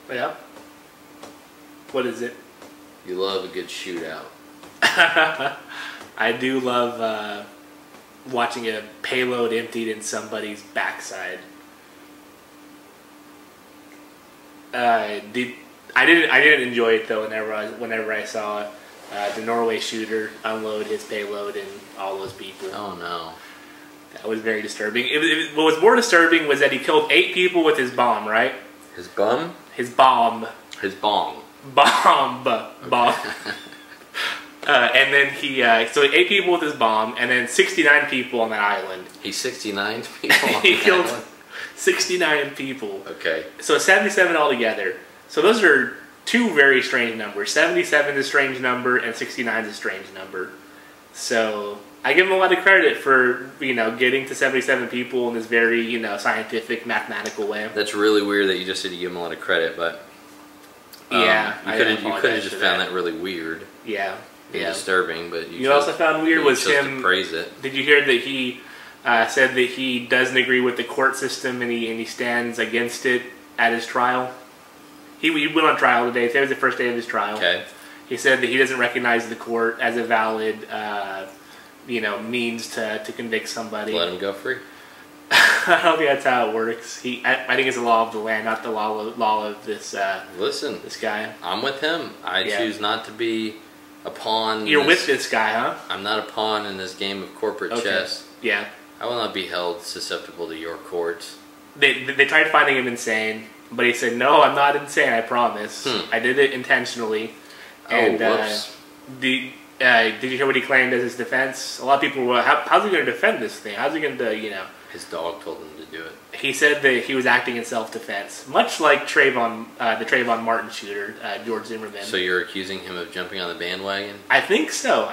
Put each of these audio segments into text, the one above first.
Yeah. What is it? You love a good shootout. I do love watching a payload emptied in somebody's backside. I didn't enjoy it though. Whenever I saw the Norway shooter unload his payload and all those people. Oh no. That was very disturbing. What was more disturbing was that he killed 8 people with his bomb, right? His bum? His bomb. His bong. Bomb. And then so 8 people with his bomb, and then 69 people on that island. He's 69 people on He the killed island? 69 people. Okay. So 77 altogether. So those are 2 very strange numbers. 77 is a strange number, and 69 is a strange number. So I give him a lot of credit for, getting to 77 people in this very, scientific, mathematical way. That's really weird that you just said you give him a lot of credit, but yeah, you could have just found that really weird. Yeah, and disturbing, but you also found weird was him. To praise it. Did you hear that he said that he doesn't agree with the court system and he stands against it at his trial? He went on trial today. Today was the first day of his trial. Okay. He said that he doesn't recognize the court as a valid, means to convict somebody. Let him go free. I don't think that's how it works. I think it's the law of the land, not the law of this. Listen, this guy. I'm with him. I choose not to be a pawn. You're with this guy, huh? I'm not a pawn in this game of corporate chess. Yeah. I will not be held susceptible to your courts. They tried finding him insane, but he said, "No, I'm not insane. I promise. I did it intentionally." And, whoops. Did you hear what he claimed as his defense? A lot of people were, how's he going to defend this thing? How's he going to, His dog told him to do it. He said that he was acting in self-defense, much like the Trayvon Martin shooter, George Zimmerman. So you're accusing him of jumping on the bandwagon? I think so.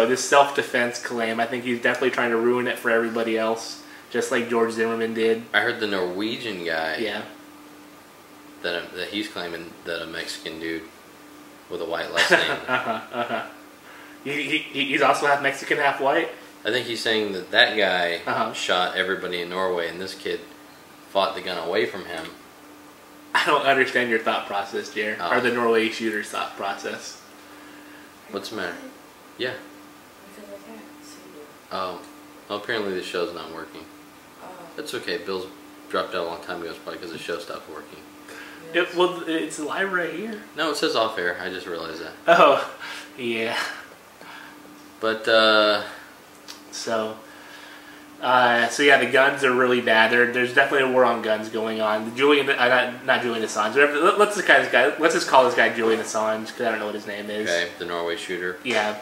This self-defense claim, I think he's definitely trying to ruin it for everybody else, just like George Zimmerman did. I heard the Norwegian guy. Yeah. That he's claiming that a Mexican dude with a white last name. He's also half Mexican, half white. I think he's saying that guy shot everybody in Norway, and this kid fought the gun away from him. I don't understand your thought process, Jer, or the Norway shooter's thought process. What's the matter? Yeah. Because I can't see you. Oh. Well, apparently the show's not working. That's okay. Bill's dropped out a long time ago. It's probably because the show stopped working. Well, it's live right here. No, it says off air. I just realized that. Oh, yeah. But, So yeah, the guns are really bad. There's definitely a war on guns going on. Not Julian Assange. Let's just call this guy Julian Assange because I don't know what his name is. Okay, the Norway shooter. Yeah.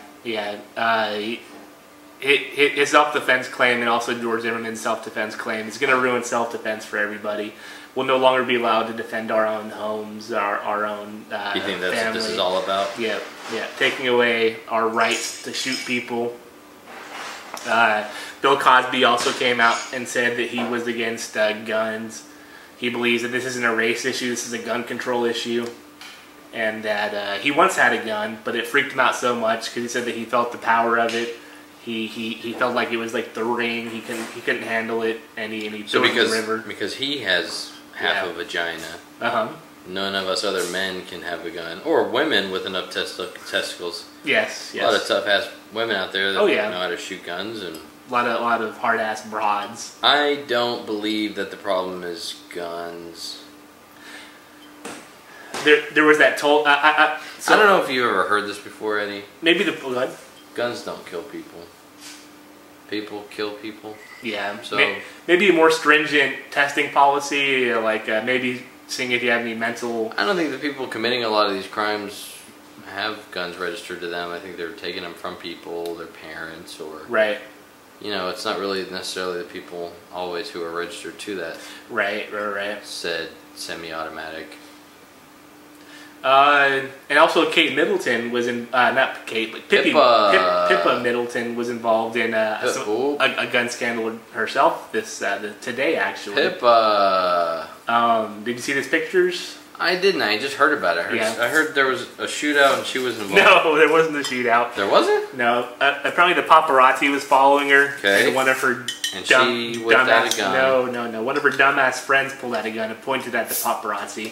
His self-defense claim and also George Zimmerman's self-defense claim is going to ruin self-defense for everybody. We'll no longer be allowed to defend our own homes, our own You think that's family. what this is all about? Yeah. Taking away our rights to shoot people. Bill Cosby also came out and said that he was against guns. He believes that this isn't a race issue, this is a gun control issue. And that he once had a gun, but it freaked him out so much because he said that he felt the power of it. He felt like it was like the ring. He couldn't handle it, and he threw it in the river. Because he has half a vagina. None of us other men can have a gun, or women with enough testicles. Yes. A lot of tough ass women out there that know how to shoot guns, and a lot of hard ass broads. I don't believe that the problem is guns. There was that told. I don't know if you ever heard this before, Eddie. Maybe the gun. Guns don't kill people. People kill people. Yeah. So maybe a more stringent testing policy, like maybe seeing if you have any mental. I don't think the people committing a lot of these crimes have guns registered to them. I think they're taking them from people, their parents, or right. It's not really necessarily the people always who are registered to that. Right. Said semi-automatic. And also Kate Middleton was in, not Kate, but Pipa Middleton was involved in a gun scandal herself today, actually. Pippa! Did you see these pictures? I didn't. I just heard about it. I heard there was a shootout and she was involved. No, there wasn't a shootout. There wasn't? No. Apparently the paparazzi was following her. Okay. And one of her she whipped out a gun. No. One of her dumbass friends pulled out a gun and pointed at the paparazzi.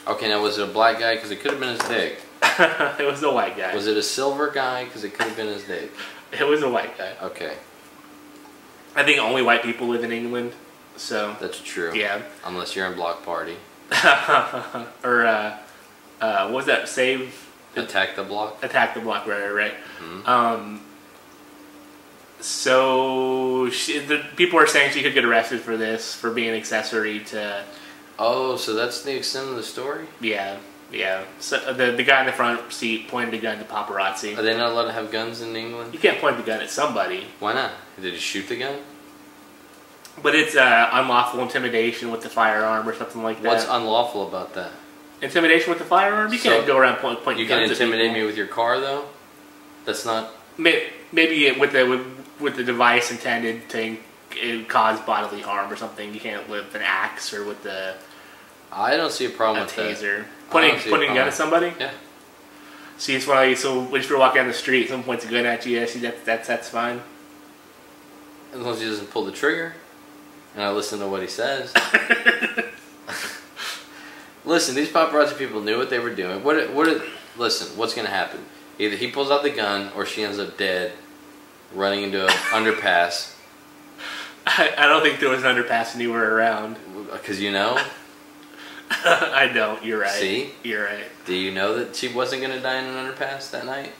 Okay, now was it a black guy? Because it could have been his dick. It was a white guy. Was it a silver guy? Because it could have been his dick. It was a white guy. Okay. I think only white people live in England, so... That's true. Yeah. Unless you're in Block Party. Or, what was that? Save... Attack the Block? Attack the Block, right. Mm-hmm. So, the people are saying she could get arrested for this, for being an accessory to... Oh, so that's the extent of the story? Yeah. So the guy in the front seat pointed a gun to paparazzi. Are they not allowed to have guns in England? You can't point the gun at somebody. Why not? Did he shoot the gun? But it's unlawful intimidation with the firearm or something like that. What's unlawful about that? Intimidation with the firearm? You can't go around pointing guns at people. You can intimidate me with your car, though? That's not... Maybe with the device intended to cause bodily harm or something. You can't with an axe or with the... I don't see a problem with taser. that. Pointing a gun at somebody? Yeah. See, it's why. So when you're walking down the street, someone points a gun at you. See, that's fine. As long as he doesn't pull the trigger, and I listen to what he says. Listen, these paparazzi people knew what they were doing. Listen, what's going to happen? Either he pulls out the gun, or she ends up dead, running into an underpass. I don't think there was an underpass anywhere around. Because you know. I don't. You're right. See? You're right. Do you know that she wasn't going to die in an underpass that night?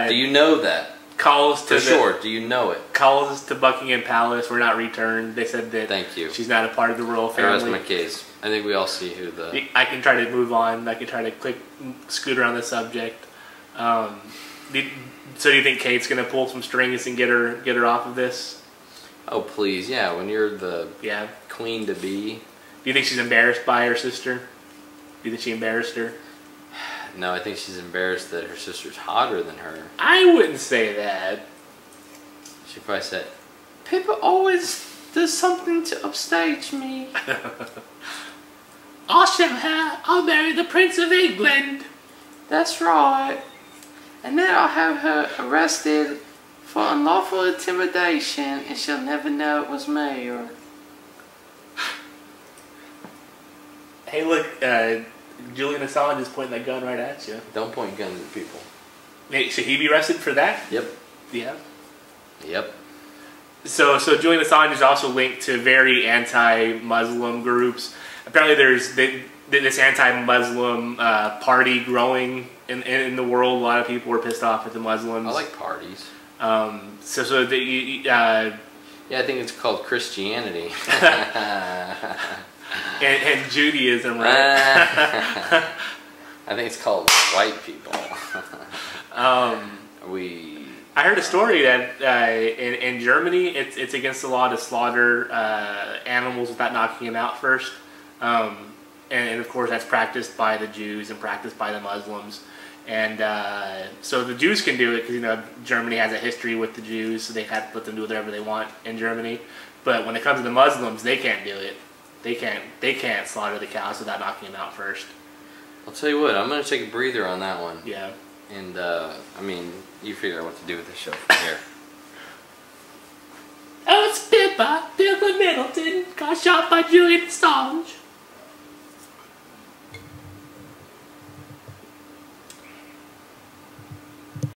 Do you know that? Calls to do you know it? Calls to Buckingham Palace were not returned. They said that Thank you. She's not a part of the royal family. That's my case. I think we all see who the... I can try to move on. I can try to scoot around the subject. So do you think Kate's going to pull some strings and get her off of this? Oh, please. Yeah, when you're the queen to be... Do you think she's embarrassed by her sister? Do you think she embarrassed her? No, I think she's embarrassed that her sister's hotter than her. I wouldn't say that. She probably said, Pippa always does something to upstage me. I'll show her. I'll marry the Prince of England. That's right. And then I'll have her arrested for unlawful intimidation, and she'll never know it was me. Or... Hey, look, Julian Assange is pointing that gun right at you. Don't point guns at people. Hey, should he be arrested for that? Yep. Yeah. Yep. So Julian Assange is also linked to very anti-Muslim groups. Apparently there's this anti-Muslim party growing in the world. A lot of people were pissed off at the Muslims. I like parties. Yeah, I think it's called Christianity. and Judaism, right? I think it's called white people. I heard a story that in Germany it's against the law to slaughter animals without knocking them out first. And of course that's practiced by the Jews and practiced by the Muslims. And so the Jews can do it because Germany has a history with the Jews, so they have to let them do whatever they want in Germany. But when it comes to the Muslims, they can't do it. They can't slaughter the cows without knocking them out first. I'll tell you what, I'm going to take a breather on that one. Yeah. And, you figure out what to do with this show from here. Oh, it's Pipa Middleton got shot by Julian Assange.